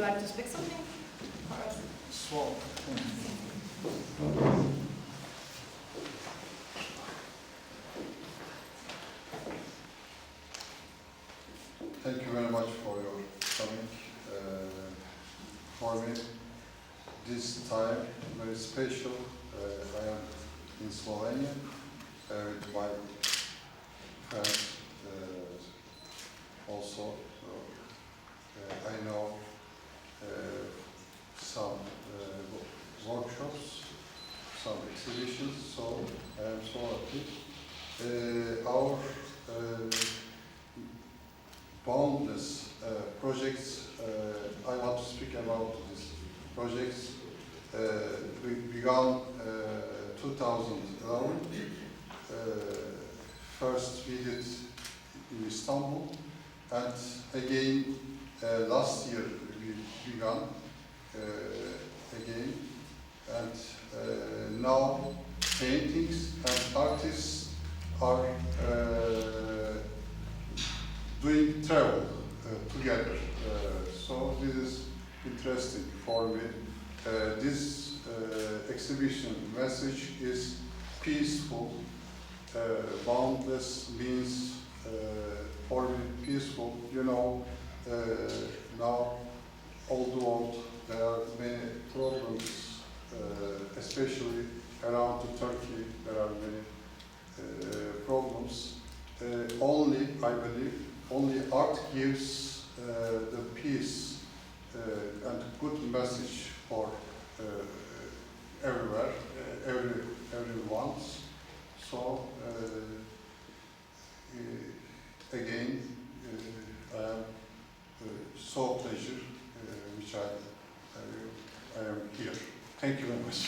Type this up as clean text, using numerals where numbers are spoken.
like to speak something? Swap. Thank you very much for your coming. For me, this time very special. I am in Slovenia with my friends also. I know some workshops, some exhibitions, so I am so happy. Our boundless projects, I want to speak about these projects. We began 2011. First we did in Istanbul, and again last year we began again, and now paintings and artists are doing travel together. So this is interesting for me. This exhibition message is peaceful. Boundless means for me peaceful. You know, now all the world there are many problems, especially around Turkey. There are many problems. Only, I believe, only art gives the peace and good message for everywhere, everyone. So again, I am so pleasure which I am here. Thank you very much.